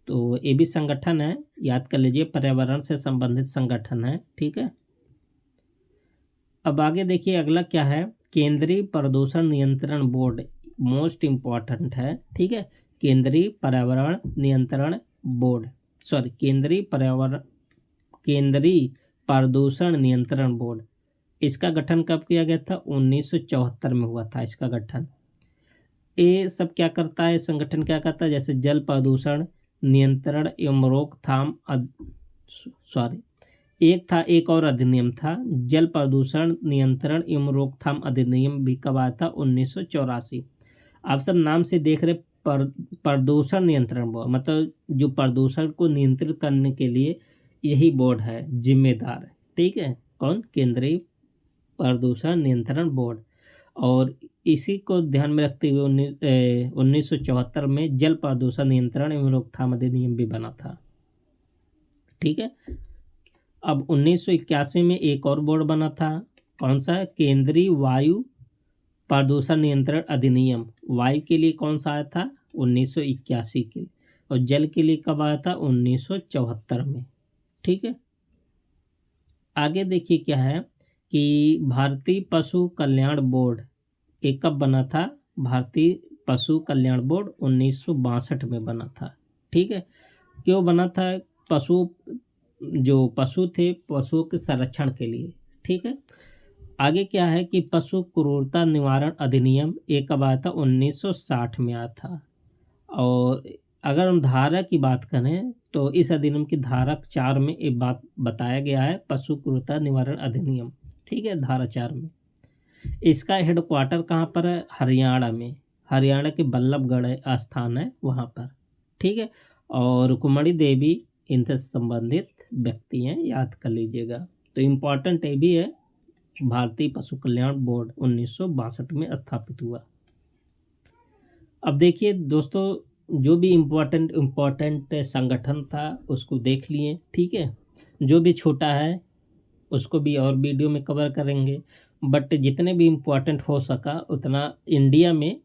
तो ये भी संगठन है, याद कर लीजिए, पर्यावरण से संबंधित संगठन है। ठीक है, अब आगे देखिए, अगला क्या है? केंद्रीय प्रदूषण नियंत्रण बोर्ड, मोस्ट इम्पॉर्टेंट है। ठीक है, केंद्रीय पर्यावरण नियंत्रण बोर्ड, सॉरी केंद्रीय प्रदूषण नियंत्रण बोर्ड। इसका गठन कब किया गया था? 1974 में हुआ था इसका गठन। ये सब क्या करता है? संगठन क्या करता है? जैसे जल प्रदूषण नियंत्रण एवं रोकथाम, एक और अधिनियम था, जल प्रदूषण नियंत्रण एवं रोकथाम अधिनियम भी कब आया था? 1984। आप सब नाम से देख रहे, प्रदूषण नियंत्रण बोर्ड, मतलब जो प्रदूषण को नियंत्रित करने के लिए यही बोर्ड है जिम्मेदार। ठीक है, कौन? केंद्रीय प्रदूषण नियंत्रण बोर्ड। और इसी को ध्यान में रखते हुए 1974 में जल प्रदूषण नियंत्रण एवं रोकथाम अधिनियम भी बना था। ठीक है, अब 1981 में एक और बोर्ड बना था, कौन सा? केंद्रीय वायु प्रदूषण नियंत्रण अधिनियम। वायु के लिए कौन सा आया था? 1981 के लिए। और जल के लिए कब आया था? 1974 में। ठीक है, आगे देखिए क्या है कि भारतीय पशु कल्याण बोर्ड एक कब बना था? भारतीय पशु कल्याण बोर्ड 1962 में बना था। ठीक है, क्यों बना था? जो पशु थे, पशुओं के संरक्षण के लिए। ठीक है, आगे क्या है कि पशु क्रूरता निवारण अधिनियम ये कब आया था? 1960 में आया था। और अगर हम धारा की बात करें तो इस अधिनियम की धारा 4 में एक बात बताया गया है, पशु क्रूरता निवारण अधिनियम, ठीक है, धारा 4 में। इसका हेडक्वार्टर कहाँ पर है? हरियाणा में। हरियाणा के बल्लभगढ़ स्थान है वहाँ पर, ठीक है। और रुक्मणी देवी इनसे संबंधित व्यक्ति हैं, याद कर लीजिएगा। तो इम्पोर्टेंट ये भी है, भारतीय पशु कल्याण बोर्ड 1962 में स्थापित हुआ। अब देखिए दोस्तों, जो भी इम्पोर्टेंट संगठन था उसको देख लिए, ठीक है। जो भी छोटा है उसको भी और वीडियो में कवर करेंगे, बट जितने भी इम्पोर्टेंट हो सका उतना इंडिया में,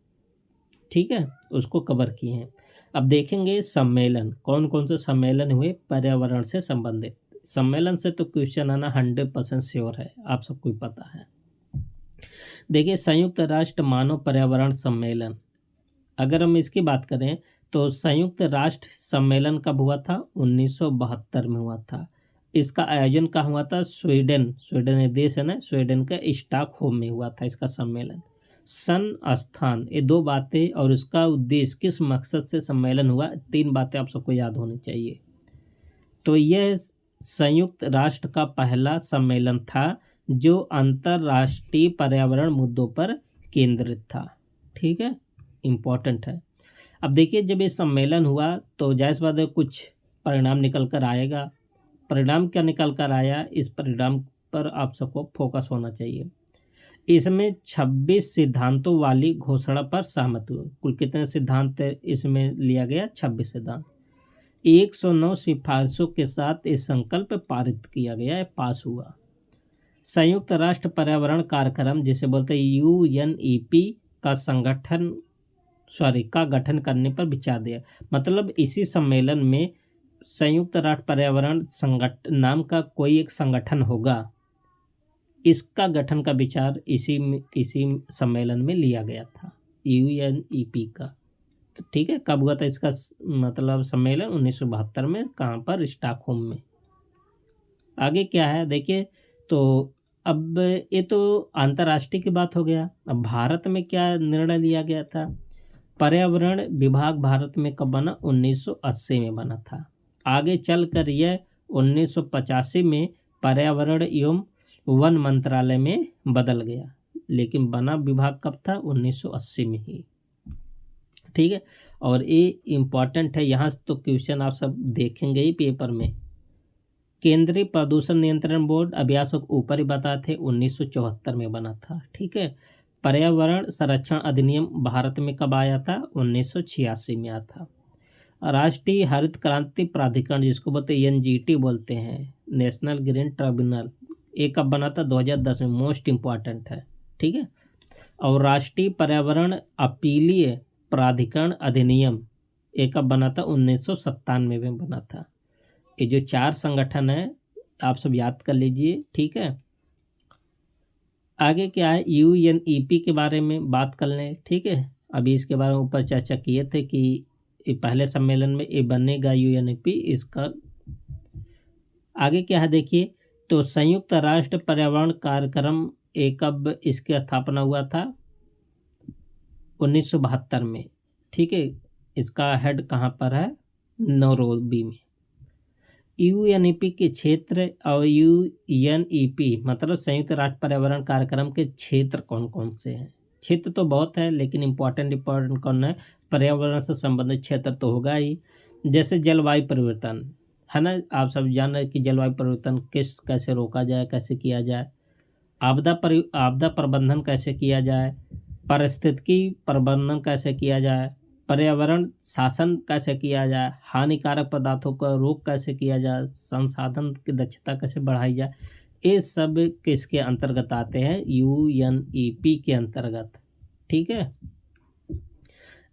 ठीक है, उसको कवर किए हैं। अब देखेंगे सम्मेलन, कौन कौन से सम्मेलन हुए पर्यावरण से संबंधित। सम्मेलन से तो क्वेश्चन आना 100% श्योर है, आप सबको पता है। देखिए, संयुक्त राष्ट्र मानव पर्यावरण सम्मेलन, अगर हम इसकी बात करें तो संयुक्त राष्ट्र सम्मेलन कब हुआ था? 1972 में हुआ था। इसका आयोजन कहाँ हुआ था? स्वीडन, स्वीडन एक देश है ना, स्वीडन का स्टॉकहोम में हुआ था इसका सम्मेलन। सन, स्थान, ये दो बातें, और इसका उद्देश्य, किस मकसद से सम्मेलन हुआ, 3 बातें आप सबको याद होनी चाहिए। तो यह संयुक्त राष्ट्र का पहला सम्मेलन था जो अंतर्राष्ट्रीय पर्यावरण मुद्दों पर केंद्रित था, ठीक है, इम्पोर्टेंट है। अब देखिए, जब ये सम्मेलन हुआ तो जाहिर बात है कुछ परिणाम निकल कर आएगा। परिणाम क्या निकल कर आया, इस परिणाम पर आप सबको फोकस होना चाहिए। इसमें 26 सिद्धांतों वाली घोषणा पर सहमत हुए। कुल कितने सिद्धांत इसमें लिया गया? 26 सिद्धांत। 109 सिफारिशों के साथ इस संकल्प पारित किया गया है, पास हुआ। संयुक्त राष्ट्र पर्यावरण कार्यक्रम, जिसे बोलते हैं UNEP का गठन करने पर विचार दिया। मतलब इसी सम्मेलन में संयुक्त राष्ट्र पर्यावरण संगठन नाम का कोई एक संगठन होगा, इसका गठन का विचार इसी सम्मेलन में लिया गया था, UNEP का, ठीक है। कब हुआ था इसका मतलब सम्मेलन? 1972 में। कहाँ पर? स्टॉकहोम में। आगे क्या है देखिए, तो अब ये तो अंतर्राष्ट्रीय की बात हो गया। अब भारत में क्या निर्णय लिया गया था? पर्यावरण विभाग भारत में कब बना? 1980 में बना था। आगे चलकर यह 1985 में पर्यावरण एवं वन मंत्रालय में बदल गया, लेकिन बना विभाग कब था? 1980 में ही, ठीक है। और ये इम्पॉर्टेंट है, यहाँ तो क्वेश्चन आप सब देखेंगे ही पेपर में। केंद्रीय प्रदूषण नियंत्रण बोर्ड, अभी आप सब ऊपर ही बताए थे, 1974 में बना था, ठीक है। पर्यावरण संरक्षण अधिनियम भारत में कब आया था? 1986 में आया था। राष्ट्रीय हरित क्रांति प्राधिकरण, जिसको बोलते हैं NGT बोलते हैं, नेशनल ग्रीन ट्रिब्यूनल, ये कब बना था? 2010 में। मोस्ट इम्पॉर्टेंट है, ठीक है। और राष्ट्रीय पर्यावरण अपीलीय प्राधिकरण अधिनियम, ये कब बना था? 1997 में बना था। ये जो 4 संगठन है आप सब याद कर लीजिए, ठीक है। आगे क्या है? UNEP के बारे में बात कर लें, ठीक है। अभी इसके बारे में ऊपर चर्चा किए थे कि ये पहले सम्मेलन में ये बनेगा UNEP, इसका आगे क्या है देखिए, तो संयुक्त राष्ट्र पर्यावरण कार्यक्रम एक, कब इसकी स्थापना हुआ था? 1972 में, ठीक है। इसका हेड कहाँ पर है? नैरोबी में। UNEP के क्षेत्र और UNEP मतलब संयुक्त राष्ट्र पर्यावरण कार्यक्रम के क्षेत्र कौन कौन से हैं? क्षेत्र तो बहुत है, लेकिन इम्पोर्टेंट कौन है? पर्यावरण से संबंधित क्षेत्र तो होगा ही। जैसे जलवायु परिवर्तन है ना, आप सब जान रहे कि जलवायु परिवर्तन कैसे रोका जाए, कैसे किया जाए। आपदा प्रबंधन कैसे किया जाए, पारिस्थितिकी प्रबंधन कैसे किया जाए, पर्यावरण शासन कैसे किया जाए, हानिकारक पदार्थों का रोक कैसे किया जाए, संसाधन की दक्षता कैसे बढ़ाई जाए, ये सब किसके अंतर्गत आते हैं? UNEP के अंतर्गत, ठीक है।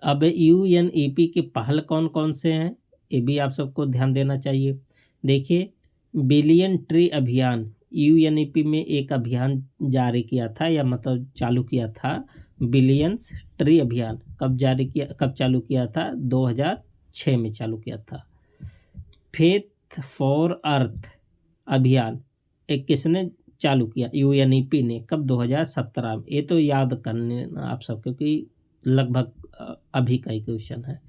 अब UNEP के पहल कौन कौन से हैं, ये भी आप सबको ध्यान देना चाहिए। देखिए, बिलियन ट्री अभियान, UNEP में एक अभियान जारी किया था, या मतलब चालू किया था। बिलियंस ट्री अभियान कब चालू किया था? 2006 में चालू किया था। फेथ फॉर अर्थ अभियान एक किसने चालू किया यूएनईपी ने, कब? 2017 में। ये तो याद करने आप सब, क्योंकि लगभग अभी का ही क्वेश्चन है।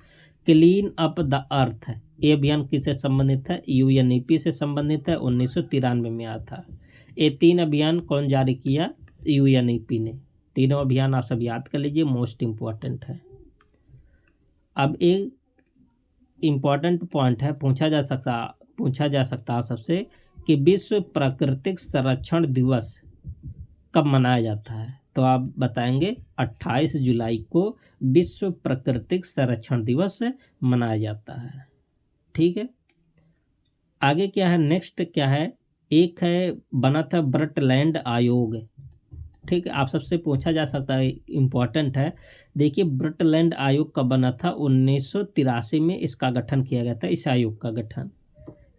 क्लीन अप द अर्थ है, ये अभियान किससे संबंधित है? यूएनईपी से संबंधित है, 1993 में आया था। ये 3 अभियान कौन जारी किया? यूएनईपी ने। तीनों अभियान आप सब याद कर लीजिए, मोस्ट इम्पोर्टेंट है। अब एक इम्पॉर्टेंट पॉइंट है, पूछा जा सकता है सबसे कि विश्व प्राकृतिक संरक्षण दिवस कब मनाया जाता है? तो आप बताएंगे 28 जुलाई को विश्व प्राकृतिक संरक्षण दिवस मनाया जाता है। ठीक है, आगे क्या है? नेक्स्ट क्या है? एक है बना था ब्रटलैंड आयोग। ठीक है, आप सबसे पूछा जा सकता है, इम्पोर्टेंट है। देखिए ब्रटलैंड आयोग कब बना था? 1983 में इसका गठन किया गया था, इस आयोग का गठन।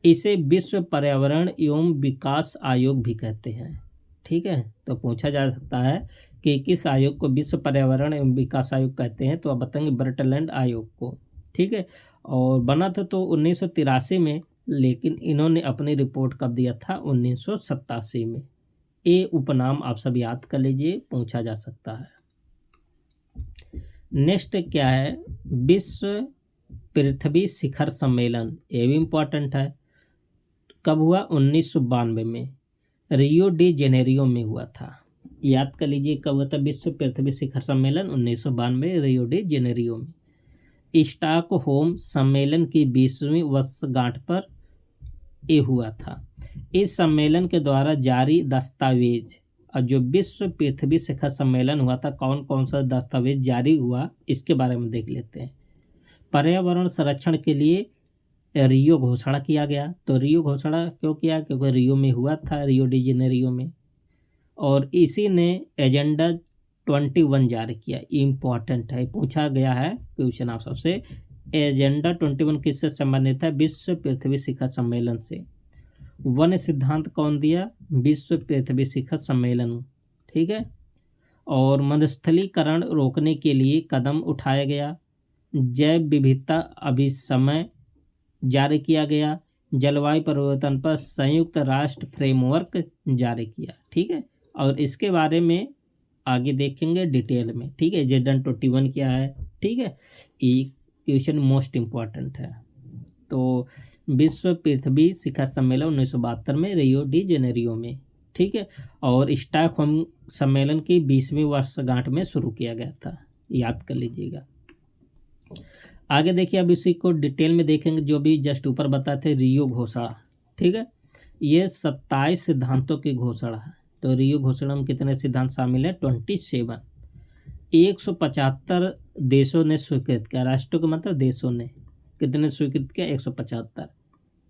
इसे विश्व पर्यावरण एवं विकास आयोग भी कहते हैं। ठीक है, तो पूछा जा सकता है कि किस आयोग को विश्व पर्यावरण एवं विकास आयोग कहते हैं? तो आप बताएंगे ब्रटलैंड आयोग को। ठीक है, और बना था तो 1983 में, लेकिन इन्होंने अपनी रिपोर्ट कब दिया था? 1987 में। ये उपनाम आप सब याद कर लीजिए, पूछा जा सकता है। नेक्स्ट क्या है? विश्व पृथ्वी शिखर सम्मेलन, ये भी इम्पोर्टेंट है। कब हुआ? 1992 में, रियो डी जेनेरियो में हुआ था। याद कर लीजिए कब हुआ था विश्व पृथ्वी शिखर सम्मेलन? 1992, रियो डी जेनेरियो में। स्टॉकहोम सम्मेलन की 20वीं वर्षगांठ पर ये हुआ था। इस सम्मेलन के द्वारा जारी दस्तावेज, और जो विश्व पृथ्वी शिखर सम्मेलन हुआ था, कौन कौन सा दस्तावेज जारी हुआ, इसके बारे में देख लेते हैं। पर्यावरण संरक्षण के लिए रियो घोषणा किया गया। तो रियो घोषणा क्यों किया? क्योंकि रियो में हुआ था, रियो डी जेनेरियो में। और इसी ने एजेंडा 21 जारी किया। इम्पॉर्टेंट है, पूछा गया है क्वेश्चन आप सबसे। एजेंडा 21 किससे संबंधित है? विश्व पृथ्वी शिखर सम्मेलन से। वन सिद्धांत कौन दिया? विश्व पृथ्वी शिखर सम्मेलन। ठीक है, और मरुस्थलीकरण रोकने के लिए कदम उठाया गया। जैव विविधता अभिसमय जारी किया गया। जलवायु परिवर्तन पर संयुक्त राष्ट्र फ्रेमवर्क जारी किया। ठीक है, और इसके बारे में आगे देखेंगे डिटेल में। ठीक है, एजेंडा 21 क्या है? ठीक है, ये क्वेश्चन मोस्ट इम्पॉर्टेंट है। तो विश्व पृथ्वी शिखर सम्मेलन 1972 में, रियो डी जेनेरियो में। ठीक है, और स्टॉकहोम सम्मेलन की 20वीं वर्षगांठ में शुरू किया गया था, याद कर लीजिएगा। आगे देखिए, अब इसी को डिटेल में देखेंगे, जो भी जस्ट ऊपर बताए थे रियो घोषणा। ठीक है, ये 27 सिद्धांतों की घोषणा है। तो रियो घोषणा में कितने सिद्धांत शामिल है? 27। 175 देशों ने स्वीकृत किया। राष्ट्रों का मतलब देशों ने कितने स्वीकृत किया? 175।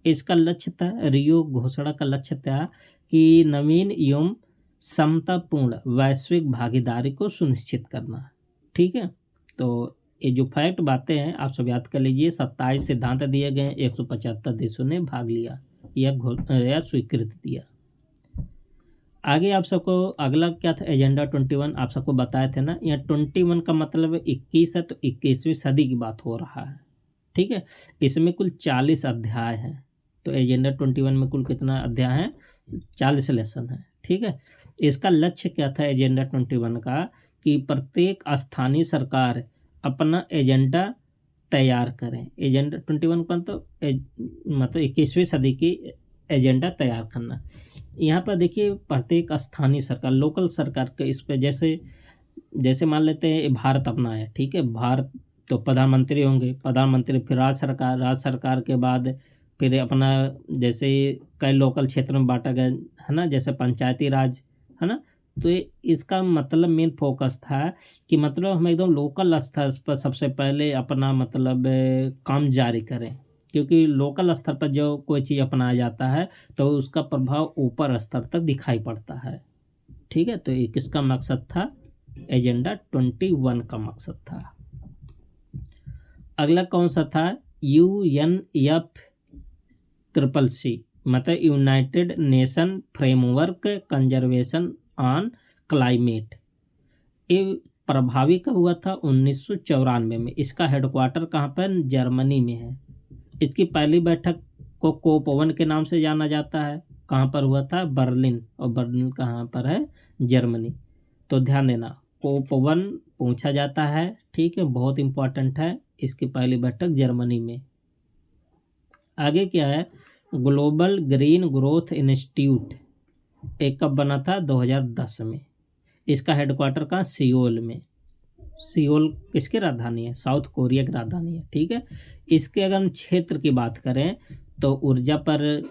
इसका लक्ष्य था, रियो घोषणा का लक्ष्य था कि नवीन एवं समतापूर्ण वैश्विक भागीदारी को सुनिश्चित करना। ठीक है, तो ये जो फैक्ट बातें हैं आप सब याद कर लीजिए। 27 सिद्धांत दिए गए, 175 देशों ने भाग लिया या स्वीकृति दिया। आगे आप सबको अगला क्या था? एजेंडा 21 आप सबको बताए थे ना। यहाँ 21 का मतलब 21 है, तो 21वीं सदी की बात हो रहा है। ठीक है, इसमें कुल 40 अध्याय हैं। तो एजेंडा 21 में कुल कितना अध्याय है? 40 लेसन है। ठीक है, इसका लक्ष्य क्या था एजेंडा 21 का? कि प्रत्येक स्थानीय सरकार अपना एजेंडा तैयार करें। एजेंडा 21 पर तो मतलब 21वीं सदी की एजेंडा तैयार करना। यहाँ पर देखिए, प्रत्येक स्थानीय सरकार, लोकल सरकार के इस पे जैसे मान लेते हैं भारत अपना है। ठीक है, भारत तो प्रधानमंत्री होंगे, प्रधानमंत्री, फिर राज्य सरकार के बाद फिर अपना, जैसे कई लोकल क्षेत्र में बांटा गया है ना, जैसे पंचायती राज है ना। तो इसका मतलब मेन फोकस था कि मतलब हम एकदम लोकल स्तर पर सबसे पहले अपना मतलब काम जारी करें, क्योंकि लोकल स्तर पर जो कोई चीज़ अपनाया जाता है तो उसका प्रभाव ऊपर स्तर तक दिखाई पड़ता है। ठीक है, तो ये किसका मकसद था? एजेंडा 21 का मकसद था। अगला कौन सा था? UNFCCC, मतलब United nation framework conservation on climate. ये प्रभावी कब हुआ था? 1994 में। इसका हेडक्वार्टर कहाँ पर? जर्मनी में है। इसकी पहली बैठक को COP1 के नाम से जाना जाता है। कहाँ पर हुआ था? बर्लिन, और बर्लिन कहाँ पर है? जर्मनी। तो ध्यान देना, कोप 1 पूछा जाता है, ठीक है, बहुत इंपॉर्टेंट है। इसकी पहली बैठक जर्मनी में। आगे क्या है? ग्लोबल ग्रीन ग्रोथ इंस्टीट्यूट एक कब बना था? 2010 में। इसका हेडक्वार्टर कहाँ? सियोल में। सियोल किसकी राजधानी है? साउथ कोरिया की राजधानी है, ठीक है। इसके अगर हम क्षेत्र की बात करें तो ऊर्जा पर,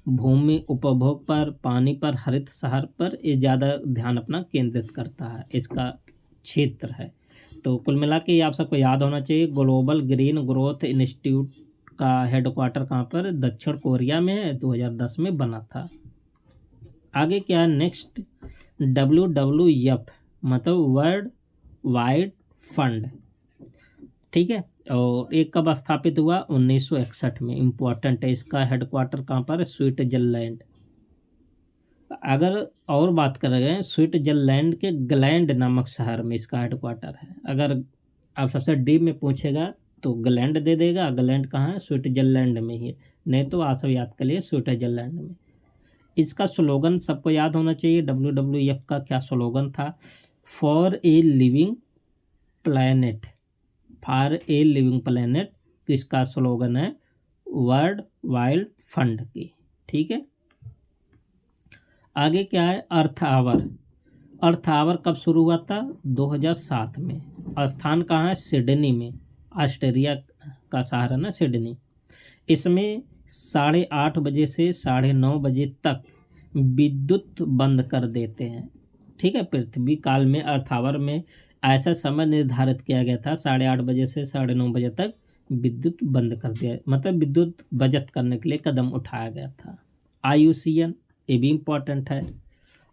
भूमि उपभोग पर, पानी पर, हरित शहर पर ये ज़्यादा ध्यान अपना केंद्रित करता है, इसका क्षेत्र है। तो कुल मिला के ये आप सबको याद होना चाहिए, ग्लोबल ग्रीन ग्रोथ इंस्टीट्यूट का हेडक्वार्टर कहाँ पर? दक्षिण कोरिया में है, 2010 में बना था। आगे क्या है? नेक्स्ट, WWF मतलब वर्ल्ड वाइड फंड, ठीक है। और एक कब स्थापित हुआ? 1961 में। इम्पोर्टेंट है, इसका हेडक्वार्टर कहाँ पर है? स्विट्जरलैंड। अगर और बात करें, स्विट्जरलैंड के ग्लैंड नामक शहर में इसका हेडक्वार्टर है। अगर आप सबसे डीप में पूछेगा तो ग्लैंड दे देगा, ग्लैंड कहाँ है? स्विट्जरलैंड में ही है, नहीं तो आप सब याद कर लिए स्विट्जरलैंड में। इसका स्लोगन सबको याद होना चाहिए, WWF का क्या स्लोगन था? For a living planet. For a living planet किसका स्लोगन है? वर्ल्ड वाइड फंड की, ठीक है। आगे क्या है? अर्थ आवर। अर्थ आवर कब शुरू हुआ था? 2007 में। स्थान कहाँ है? सिडनी में। ऑस्ट्रेलिया का शहर है ना सिडनी। इसमें 8:30 बजे से 9:30 बजे तक विद्युत बंद कर देते हैं, ठीक है। पृथ्वी काल में अर्थ आवर में ऐसा समय निर्धारित किया गया था, 8:30 बजे से 9:30 बजे तक विद्युत बंद कर दिया, मतलब विद्युत बचत करने के लिए कदम उठाया गया था। IUCN, ये भी इम्पोर्टेंट है।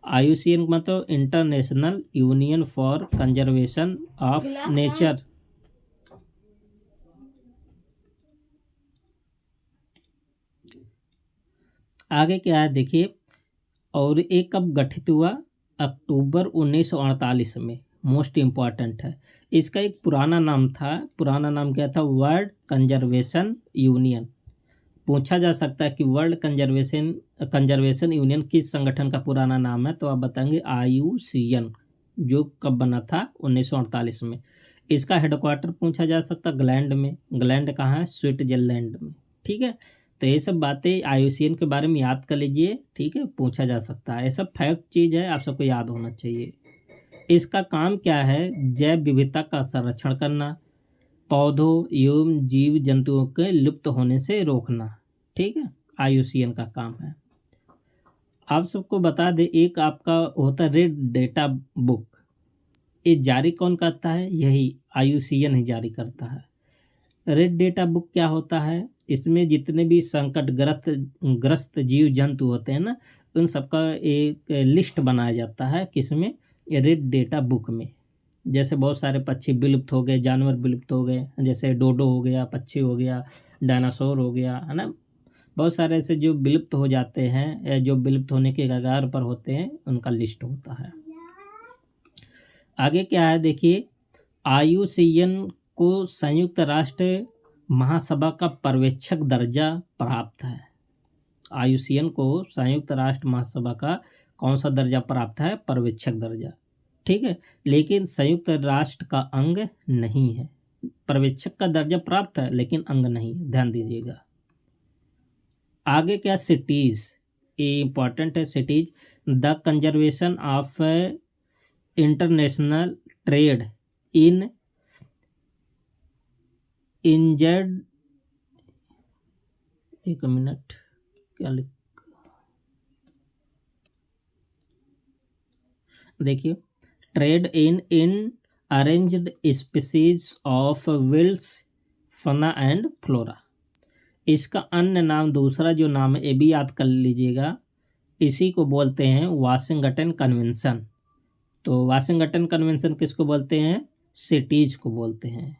IUCN मतलब international union for conservation of nature. आगे क्या है देखिए, और एक कब गठित हुआ? अक्टूबर 1948 में। मोस्ट इम्पॉर्टेंट है। इसका एक पुराना नाम था, पुराना नाम क्या था? World conservation union. पूछा जा सकता है कि वर्ल्ड कंजर्वेशन यूनियन किस संगठन का पुराना नाम है, तो आप बताएंगे IUCN, जो कब बना था? 1948 में। इसका हेडक्वार्टर पूछा जा सकता है ग्लैंड में। ग्लैंड कहाँ है? स्विट्जरलैंड में, ठीक है। तो ये सब बातें IUCN के बारे में याद कर लीजिए, ठीक है, पूछा जा सकता है। ये सब फैक्ट चीज़ है, आप सबको याद होना चाहिए। इसका काम क्या है? जैव विविधता का संरक्षण करना, पौधों एवं जीव जंतुओं के लुप्त होने से रोकना, ठीक है, IUCN का काम है। आप सबको बता दें, एक आपका होता है रेड डेटा बुक। ये जारी कौन करता है? यही IUCN ही जारी करता है। रेड डेटा बुक क्या होता है? इसमें जितने भी संकट ग्रस्त जीव जंतु होते हैं ना, उन सबका एक लिस्ट बनाया जाता है, किसमें? रेड डेटा बुक में। जैसे बहुत सारे पक्षी विलुप्त हो गए, जानवर विलुप्त हो गए, जैसे डोडो हो गया, पक्षी हो गया, डायनासोर हो गया, है ना। बहुत सारे ऐसे जो विलुप्त हो जाते हैं या जो विलुप्त होने के कगार पर होते हैं, उनका लिस्ट होता है। आगे क्या है देखिए, IUCN को संयुक्त राष्ट्र महासभा का पर्यवेक्षक दर्जा प्राप्त है। IUCN को संयुक्त राष्ट्र महासभा का कौन सा दर्जा प्राप्त है? पर्यवेक्षक दर्जा, ठीक है। लेकिन संयुक्त राष्ट्र का अंग नहीं है। पर्यवेक्षक का दर्जा प्राप्त है लेकिन अंग नहीं है, ध्यान दीजिएगा। आगे क्या? सिटीज, ये इंपॉर्टेंट है। CITES, the conservation of international trade in endangered, एक मिनट, क्या लिख, देखिए, trade in endangered species of wilds fauna and flora. इसका अन्य नाम, दूसरा जो नाम है, ये भी याद कर लीजिएगा, इसी को बोलते हैं वाशिंगटन कन्वेंशन। तो वाशिंगटन कन्वेंशन किसको बोलते हैं? सिटीज को बोलते हैं,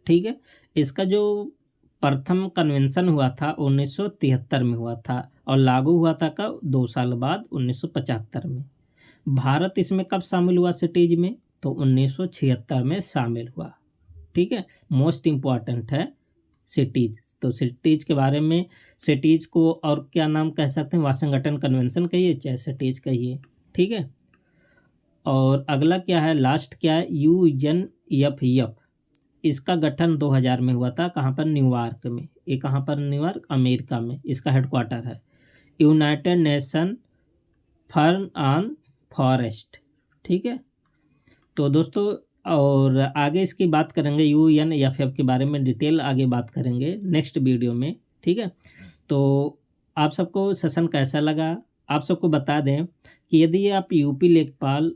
ठीक है। इसका जो प्रथम कन्वेंशन हुआ था 1973 में हुआ था, और लागू हुआ था कब? 2 साल बाद 1975 में। भारत इसमें कब शामिल हुआ सिटीज में? तो 1976 में शामिल हुआ, ठीक है। मोस्ट इम्पॉर्टेंट है सिटीज। तो सिटीज़ के बारे में, सिटीज़ को और क्या नाम कह सकते हैं, वाशिंगटन कन्वेंशन कहिए चाहे सिटीज़ कहिए, ठीक है। और अगला क्या है, लास्ट क्या है, UNFF। इसका गठन 2000 में हुआ था, कहाँ पर, न्यूयॉर्क में। ये कहाँ पर, न्यूयॉर्क, अमेरिका में इसका हेडक्वार्टर है। United nation fern on forest, ठीक है। तो दोस्तों और आगे इसकी बात करेंगे, UNFF के बारे में डिटेल आगे बात करेंगे नेक्स्ट वीडियो में, ठीक है। तो आप सबको सेशन कैसा लगा, आप सबको बता दें कि यदि आप यूपी लेखपाल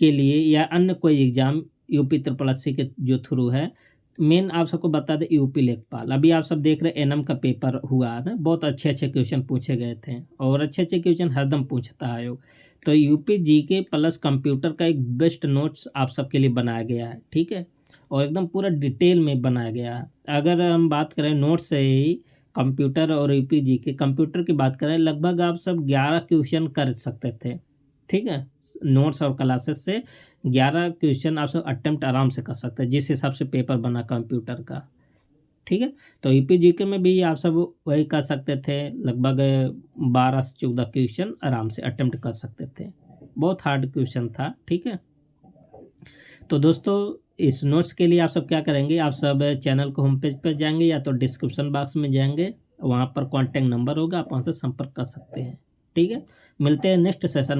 के लिए या अन्य कोई एग्ज़ाम यूपी SSC के जो थ्रू है, मेन आप सबको बता दें यूपी लेखपाल, अभी आप सब देख रहे हैं एनएम का पेपर हुआ ना, बहुत अच्छे अच्छे क्वेश्चन पूछे गए थे और अच्छे अच्छे क्वेश्चन हरदम पूछता है आयोग। तो यूपी जीके प्लस कंप्यूटर का एक बेस्ट नोट्स आप सबके लिए बनाया गया है, ठीक है, और एकदम पूरा डिटेल में बनाया गया है। अगर हम बात करें नोट्स से ही कंप्यूटर और यूपी जीके, कंप्यूटर की बात करें लगभग आप सब 11 क्वेश्चन कर सकते थे, ठीक है। नोट्स और क्लासेस से 11 क्वेश्चन आप सब अटेम्प्ट आराम से कर सकते हैं, जिस हिसाब से पेपर बना कंप्यूटर का, ठीक है। तो यूपी जीके में भी आप सब वही कर सकते थे, लगभग 12 से 14 क्वेश्चन आराम से अटेम्प्ट कर सकते थे, बहुत हार्ड क्वेश्चन था, ठीक है। तो दोस्तों इस नोट्स के लिए आप सब क्या करेंगे, आप सब चैनल को होम पेज पर जाएंगे या तो डिस्क्रिप्शन बॉक्स में जाएंगे, वहाँ पर कॉन्टैक्ट नंबर होगा, आप वहाँ से संपर्क कर सकते हैं, ठीक है। मिलते हैं नेक्स्ट सेशन।